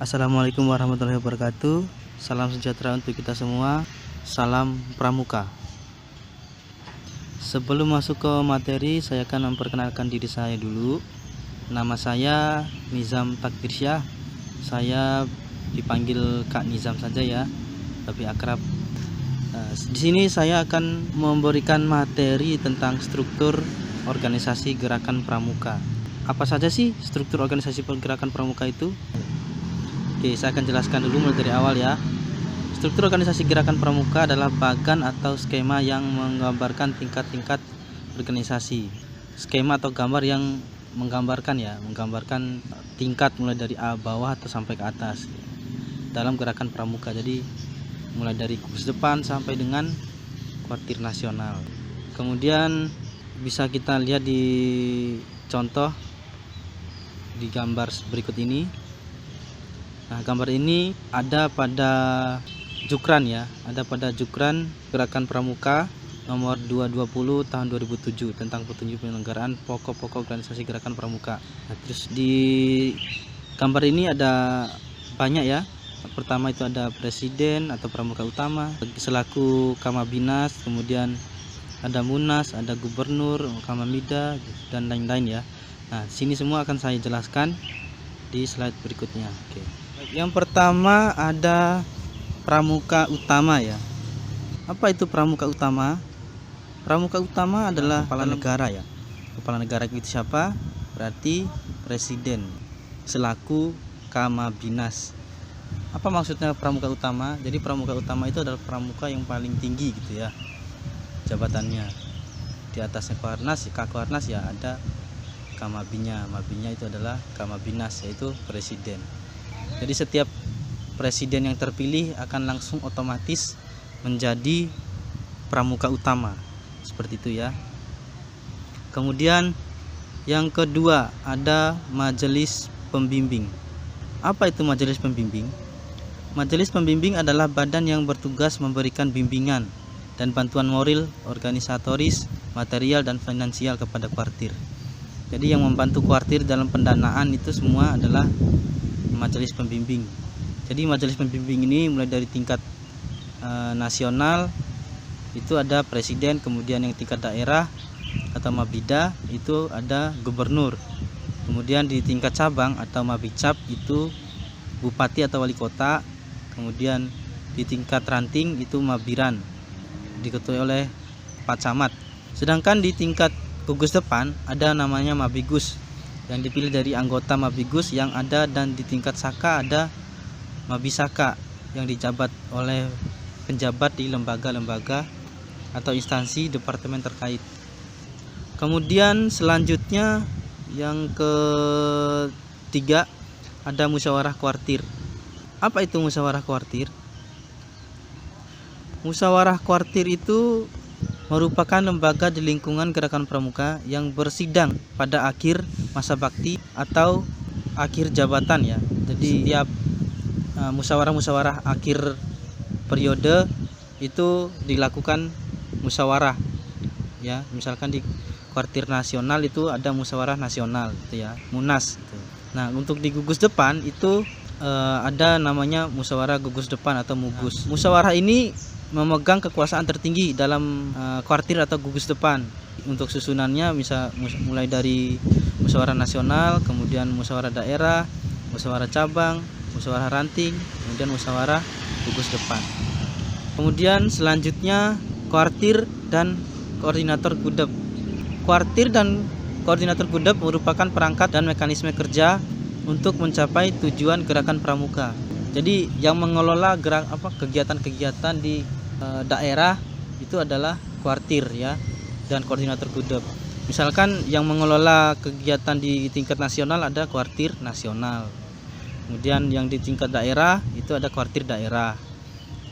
Assalamualaikum warahmatullahi wabarakatuh. Salam sejahtera untuk kita semua. Salam Pramuka. Sebelum masuk ke materi, saya akan memperkenalkan diri saya dulu. Nama saya Nizam Takdirsyah. Saya dipanggil Kak Nizam saja ya, lebih akrab. Di sini saya akan memberikan materi tentang struktur organisasi Gerakan Pramuka. Apa saja sih struktur organisasi Gerakan Pramuka itu? Oke, saya akan jelaskan dulu mulai dari awal ya. Struktur organisasi Gerakan Pramuka adalah bagan atau skema yang menggambarkan tingkat-tingkat organisasi. Skema atau gambar yang menggambarkan tingkat mulai dari bawah atau sampai ke atas dalam Gerakan Pramuka. Jadi mulai dari gugus depan sampai dengan kuartir nasional. Kemudian bisa kita lihat di contoh di gambar berikut ini. Nah, gambar ini ada pada Jukran ya, ada pada Jukran Gerakan Pramuka nomor 220 tahun 2007 tentang petunjuk penyelenggaraan pokok-pokok organisasi Gerakan Pramuka. Nah, terus di gambar ini ada banyak ya. Pertama itu ada presiden atau pramuka utama selaku Kamabinas, kemudian ada Munas, ada gubernur, Kamamida dan lain-lain ya. Nah, sini semua akan saya jelaskan di slide berikutnya. Oke. Yang pertama ada pramuka utama ya. Apa itu pramuka utama? Pramuka utama adalah kepala negara ya. Kepala negara itu siapa? Berarti presiden selaku Kamabinas. Apa maksudnya pramuka utama? Jadi pramuka utama itu adalah pramuka yang paling tinggi gitu ya jabatannya. Di atasnya Kakuarnas ya ada Kamabinya. Mabinya itu adalah Kamabinas, yaitu presiden. Jadi setiap presiden yang terpilih akan langsung otomatis menjadi pramuka utama. Seperti itu ya. Kemudian yang kedua ada majelis pembimbing. Apa itu majelis pembimbing? Majelis pembimbing adalah badan yang bertugas memberikan bimbingan dan bantuan moral, organisatoris, material dan finansial kepada kuartir. Jadi yang membantu kuartir dalam pendanaan itu semua adalah majelis pembimbing. Jadi majelis pembimbing ini mulai dari tingkat nasional itu ada presiden, kemudian yang tingkat daerah atau mabida itu ada gubernur. Kemudian di tingkat cabang atau mabicap itu bupati atau wali kota. Kemudian di tingkat ranting itu mabiran, diketuai oleh Pak Camat. Sedangkan di tingkat gugus depan ada namanya mabigus yang dipilih dari anggota mabigus yang ada, dan di tingkat saka ada mabisaka yang dijabat oleh penjabat di lembaga-lembaga atau instansi departemen terkait. Kemudian selanjutnya yang ketiga ada musyawarah kuartir. Apa itu musyawarah kuartir? Musyawarah kuartir itu merupakan lembaga di lingkungan Gerakan Pramuka yang bersidang pada akhir masa bakti atau akhir jabatan ya. Jadi tiap musyawarah-musyawarah akhir periode itu dilakukan musyawarah ya. Misalkan di kuartir nasional itu ada musyawarah nasional gitu ya, Munas gitu. Nah, untuk di gugus depan itu ada namanya musyawarah gugus depan atau mugus. Musyawarah ini memegang kekuasaan tertinggi dalam kuartir atau gugus depan. Untuk susunannya mulai dari musyawarah nasional, kemudian musyawarah daerah, musyawarah cabang, musyawarah ranting, kemudian musyawarah gugus depan. Kemudian selanjutnya kuartir dan koordinator gudep. Kuartir dan koordinator gudep merupakan perangkat dan mekanisme kerja untuk mencapai tujuan Gerakan Pramuka. Jadi yang mengelola kegiatan-kegiatan di daerah itu adalah kuartir ya, dan koordinator gudep. Misalkan yang mengelola kegiatan di tingkat nasional ada kuartir nasional. Kemudian yang di tingkat daerah itu ada kuartir daerah.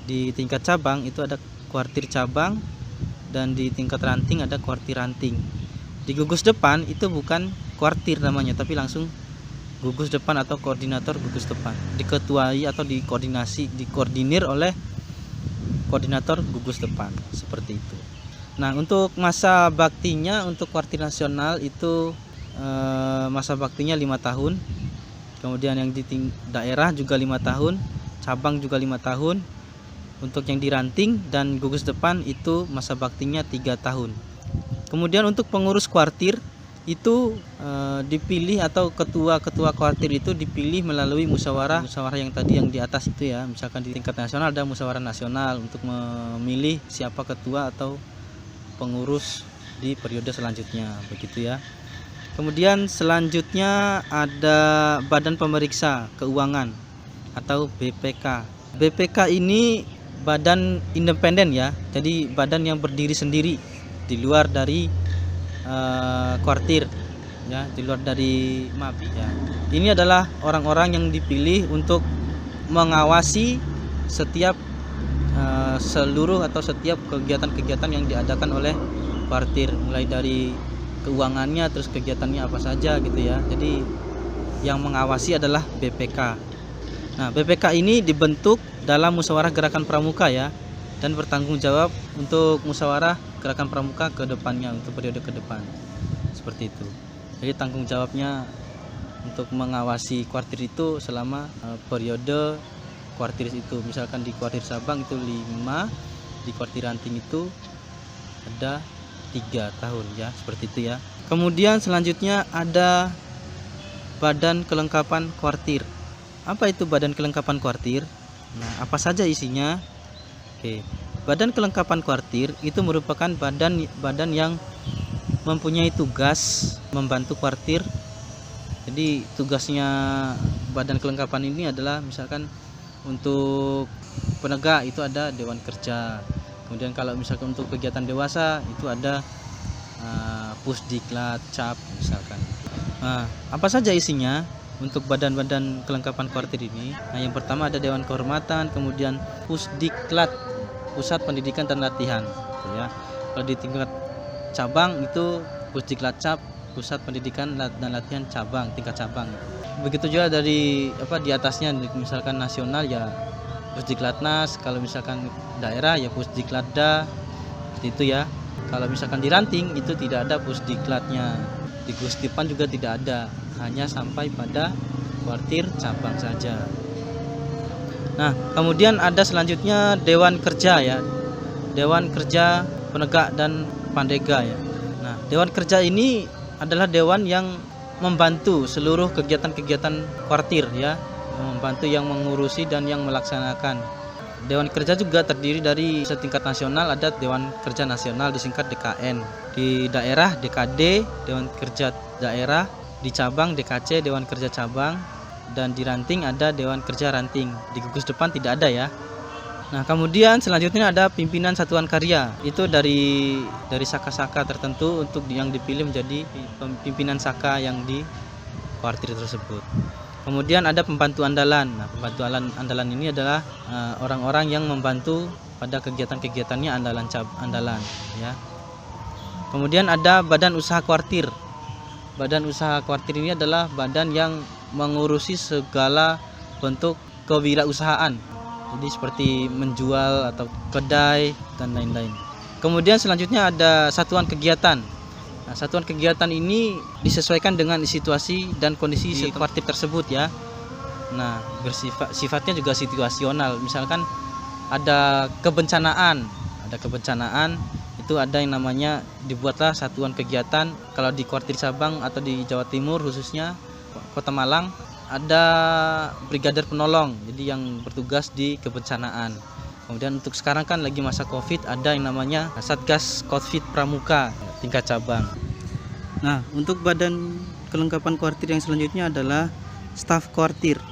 Di tingkat cabang itu ada kuartir cabang, dan di tingkat ranting ada kuartir ranting. Di gugus depan itu bukan kuartir namanya, tapi langsung gugus depan atau koordinator gugus depan. Diketuai atau dikoordinir oleh koordinator gugus depan, seperti itu. Nah, untuk masa baktinya untuk kuartir nasional itu masa baktinya 5 tahun. Kemudian yang di daerah juga 5 tahun, cabang juga 5 tahun. Untuk yang di ranting dan gugus depan itu masa baktinya 3 tahun. Kemudian untuk pengurus kuartir itu dipilih, atau ketua kuartir itu dipilih melalui musyawarah yang tadi yang di atas itu ya. Misalkan di tingkat nasional ada musyawarah nasional untuk memilih siapa ketua atau pengurus di periode selanjutnya, begitu ya. Kemudian selanjutnya ada Badan Pemeriksa Keuangan atau BPK. BPK ini badan independen ya, jadi badan yang berdiri sendiri di luar dari kuartir ya, di luar dari MABI ya. Ini adalah orang-orang yang dipilih untuk mengawasi setiap seluruh atau setiap kegiatan-kegiatan yang diadakan oleh kuartir, mulai dari keuangannya, terus kegiatannya apa saja gitu ya. Jadi yang mengawasi adalah BPK. Nah, BPK ini dibentuk dalam musyawarah gerakan pramuka ya, dan bertanggung jawab untuk musyawarah gerakan pramuka ke depannya, untuk periode ke depan. Seperti itu. Jadi tanggung jawabnya untuk mengawasi kuartir itu selama periode kuartir itu. Misalkan di kuartir Sabang itu 5, di kuartir Ranting itu ada 3 tahun ya, seperti itu ya. Kemudian selanjutnya ada Badan Kelengkapan Kuartir. Apa itu Badan Kelengkapan Kuartir? Nah, apa saja isinya? Oke. Badan Kelengkapan Kuartir itu merupakan badan yang mempunyai tugas membantu kuartir. Jadi tugasnya Badan Kelengkapan ini adalah misalkan untuk penegak itu ada Dewan Kerja. Kemudian kalau misalkan untuk kegiatan dewasa itu ada Pusdiklat, Cap misalkan. Nah, apa saja isinya untuk badan-badan kelengkapan kuartir ini? Nah, yang pertama ada Dewan Kehormatan, kemudian Pusdiklat, Pusat Pendidikan dan Latihan gitu ya. Kalau di tingkat cabang itu Pusdiklat Cap, Pusat Pendidikan dan Latihan cabang, tingkat cabang. Begitu juga dari di atasnya, misalkan nasional ya Pusdiklatnas, kalau misalkan daerah ya Pusdiklatda, seperti itu ya. Kalau misalkan di Ranting itu tidak ada Pusdiklatnya, di Gustipan juga tidak ada, hanya sampai pada kuartir cabang saja. Nah, kemudian ada selanjutnya Dewan Kerja ya, Dewan Kerja Penegak dan Pandega ya. Nah, Dewan Kerja ini adalah dewan yang membantu seluruh kegiatan-kegiatan kuartir ya, membantu yang mengurusi dan yang melaksanakan. Dewan Kerja juga terdiri dari setingkat nasional ada Dewan Kerja Nasional disingkat DKN, di daerah DKD Dewan Kerja Daerah, di cabang DKC Dewan Kerja Cabang, dan di Ranting ada Dewan Kerja Ranting. Di gugus depan tidak ada ya. Nah, kemudian selanjutnya ada pimpinan satuan karya. Itu dari saka-saka tertentu untuk yang dipilih menjadi pimpinan saka yang di kuartir tersebut. Kemudian ada pembantu andalan. Nah, pembantu andalan ini adalah orang-orang yang membantu pada kegiatan-kegiatannya andalan ya. Kemudian ada Badan Usaha Kuartir. Badan Usaha Kuartir ini adalah badan yang mengurusi segala bentuk kewirausahaan. Jadi seperti menjual atau kedai dan lain-lain. Kemudian selanjutnya ada satuan kegiatan. Nah, satuan kegiatan ini disesuaikan dengan situasi dan kondisi kuartir tersebut ya. Nah, sifatnya juga situasional. Misalkan ada kebencanaan, itu ada yang namanya dibuatlah satuan kegiatan. Kalau di kuartir Sabang atau di Jawa Timur khususnya Kota Malang ada brigadir penolong, jadi yang bertugas di kebencanaan. Kemudian untuk sekarang kan lagi masa Covid, ada yang namanya Satgas Covid Pramuka tingkat cabang. Nah, untuk badan kelengkapan kuartir yang selanjutnya adalah staf kuartir.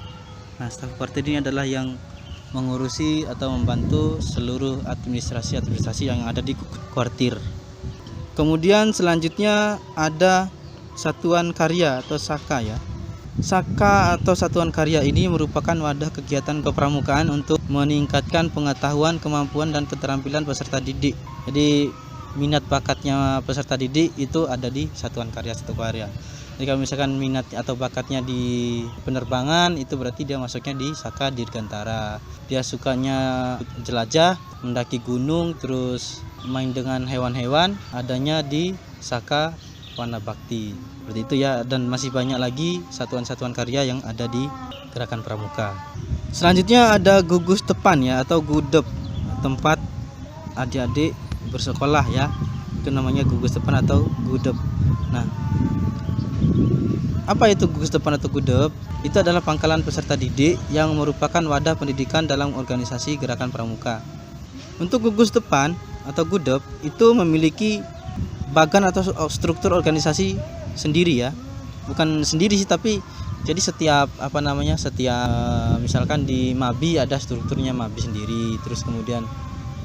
Nah, staf kuartir ini adalah yang mengurusi atau membantu seluruh administrasi yang ada di kuartir. Kemudian selanjutnya ada satuan karya atau saka ya. Saka atau satuan karya ini merupakan wadah kegiatan kepramukaan untuk meningkatkan pengetahuan, kemampuan dan keterampilan peserta didik. Jadi minat bakatnya peserta didik itu ada di satuan karya. Jadi kalau misalkan minat atau bakatnya di penerbangan, itu berarti dia masuknya di Saka Dirgantara. Dia sukanya jelajah, mendaki gunung, terus main dengan hewan-hewan, adanya di Saka Wana Bakti. Seperti itu ya, dan masih banyak lagi satuan-satuan karya yang ada di Gerakan Pramuka. Selanjutnya ada gugus depan ya, atau gudep, tempat adik-adik bersekolah ya. Itu namanya gugus depan atau gudep. Nah, apa itu gugus depan atau gudep? Itu adalah pangkalan peserta didik yang merupakan wadah pendidikan dalam organisasi Gerakan Pramuka. Untuk gugus depan atau gudep itu memiliki bagan atau struktur organisasi sendiri ya. Bukan sendiri sih, tapi jadi setiap setiap misalkan di Mabi ada strukturnya Mabi sendiri, terus kemudian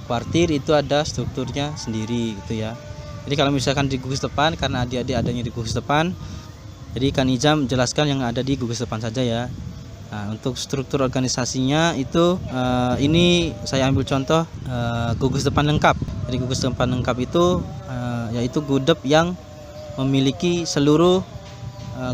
kuartir itu ada strukturnya sendiri gitu ya. Jadi kalau misalkan di gugus depan, karena adik-adik adanya di gugus depan, jadi Kak Nizam jelaskan yang ada di gugus depan saja ya. Nah, untuk struktur organisasinya itu ini saya ambil contoh gugus depan lengkap. Jadi gugus depan lengkap itu yaitu gudep yang memiliki seluruh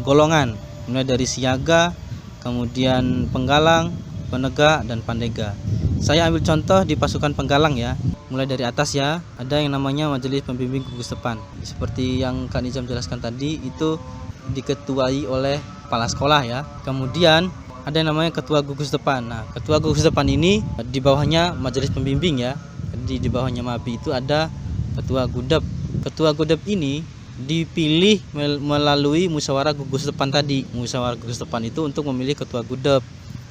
golongan, mulai dari siaga, kemudian penggalang, penegak, dan pandega. Saya ambil contoh di pasukan penggalang ya. Mulai dari atas ya, ada yang namanya Majelis Pembimbing Gugus Depan. Seperti yang Kak Nizam jelaskan tadi, itu diketuai oleh kepala sekolah ya. Kemudian ada yang namanya Ketua Gugus Depan. Nah, Ketua Gugus Depan ini di bawahnya Majelis Pembimbing ya. Jadi di bawahnya MABI itu ada Ketua Gudep. Ketua Gudep ini dipilih melalui musyawarah gugus depan tadi. Musyawarah gugus depan itu untuk memilih ketua gudep.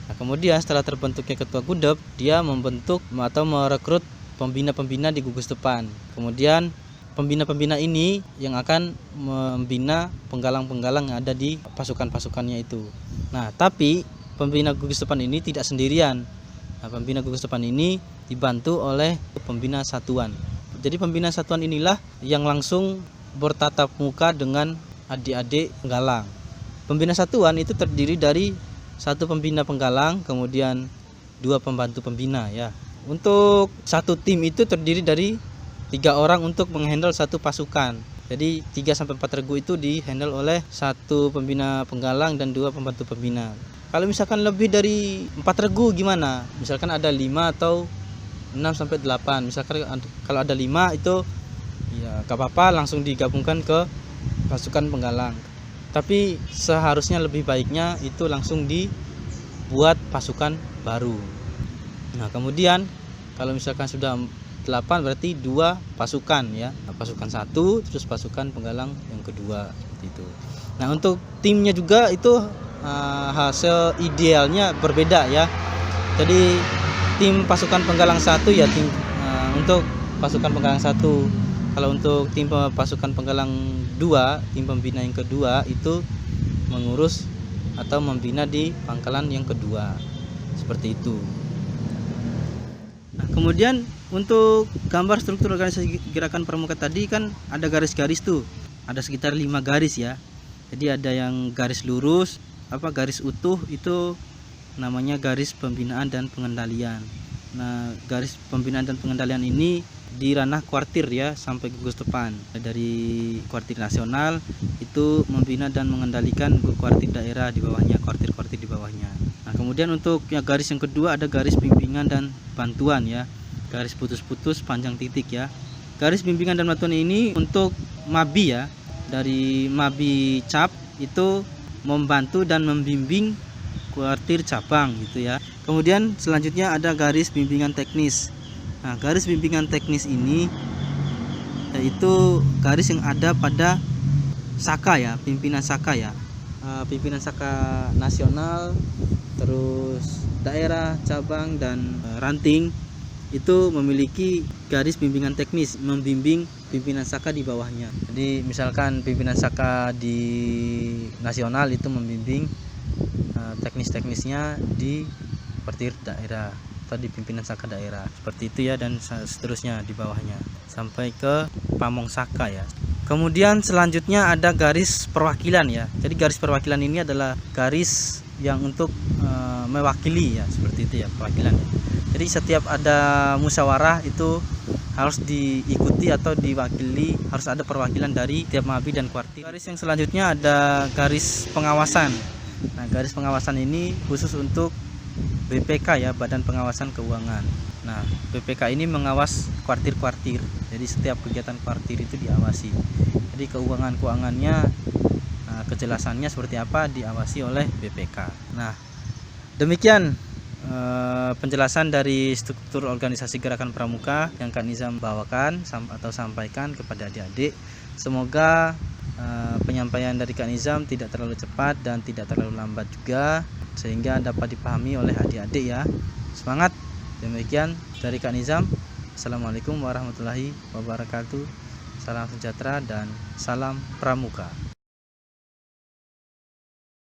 Nah, kemudian setelah terbentuknya ketua gudep, dia membentuk atau merekrut pembina-pembina di gugus depan. Kemudian pembina-pembina ini yang akan membina penggalang-penggalang yang ada di pasukan-pasukannya itu. Nah, tapi pembina gugus depan ini tidak sendirian. Nah, pembina gugus depan ini dibantu oleh pembina satuan. Jadi pembina satuan inilah yang langsung bertatap muka dengan adik-adik penggalang. Pembina satuan itu terdiri dari satu pembina penggalang, kemudian 2 pembantu pembina ya. Untuk satu tim itu terdiri dari 3 orang untuk menghandle satu pasukan. Jadi 3-4 regu itu dihandle oleh satu pembina penggalang dan 2 pembantu pembina. Kalau misalkan lebih dari 4 regu gimana? Misalkan ada 5 atau 6-8. Misalkan kalau ada 5 itu ya gak apa-apa, langsung digabungkan ke pasukan penggalang. Tapi seharusnya lebih baiknya itu langsung dibuat pasukan baru. Nah, kemudian kalau misalkan sudah 8 berarti 2 pasukan ya. Pasukan 1 terus pasukan penggalang yang kedua seperti itu. Nah, untuk timnya juga itu hasil idealnya berbeda ya. Jadi tim pasukan penggalang 1 ya untuk pasukan penggalang 1. Kalau untuk tim pasukan penggalang 2, tim pembina yang kedua itu mengurus atau membina di pangkalan yang kedua. Seperti itu. Nah, kemudian untuk gambar struktur organisasi Gerakan Pramuka tadi kan ada garis-garis tuh. Ada sekitar 5 garis ya. Jadi ada yang garis lurus, garis utuh itu namanya garis pembinaan dan pengendalian. Nah, garis pembinaan dan pengendalian ini di ranah kuartir ya sampai gugus depan. Dari kuartir nasional itu membina dan mengendalikan kuartir daerah di bawahnya, kuartir-kuartir di bawahnya. Nah, kemudian untuk garis yang kedua ada garis bimbingan dan bantuan ya. Garis putus-putus panjang titik ya. Garis bimbingan dan bantuan ini untuk MABI ya. Dari MABI Cap itu membantu dan membimbing kuartir cabang gitu ya. Kemudian selanjutnya ada garis bimbingan teknis. Nah, garis bimbingan teknis ini yaitu garis yang ada pada Saka ya, pimpinan Saka ya. Pimpinan Saka nasional, terus daerah, cabang, dan ranting itu memiliki garis bimbingan teknis, membimbing pimpinan Saka di bawahnya. Jadi misalkan pimpinan Saka di nasional itu membimbing teknis-teknisnya di kuartir daerah atau di pimpinan Saka daerah, seperti itu ya, dan seterusnya di bawahnya sampai ke Pamong Saka ya. Kemudian selanjutnya ada garis perwakilan ya. Jadi garis perwakilan ini adalah garis yang untuk mewakili ya, seperti itu ya, perwakilan ya. Jadi setiap ada musyawarah itu harus diikuti atau diwakili, harus ada perwakilan dari tiap MABI dan kuartir. Garis yang selanjutnya ada garis pengawasan. Nah, garis pengawasan ini khusus untuk BPK ya, Badan Pengawasan Keuangan. Nah, BPK ini mengawas kuartir-kuartir. Jadi setiap kegiatan kuartir itu diawasi. Jadi keuangannya, kejelasannya seperti apa diawasi oleh BPK. Nah, demikian penjelasan dari struktur organisasi Gerakan Pramuka yang Kak Nizam bawakan atau sampaikan kepada adik-adik. Semoga penyampaian dari Kak Nizam tidak terlalu cepat dan tidak terlalu lambat juga, sehingga dapat dipahami oleh adik-adik ya. Semangat. Demikian dari Kak Nizam. Assalamualaikum warahmatullahi wabarakatuh. Salam sejahtera dan salam Pramuka.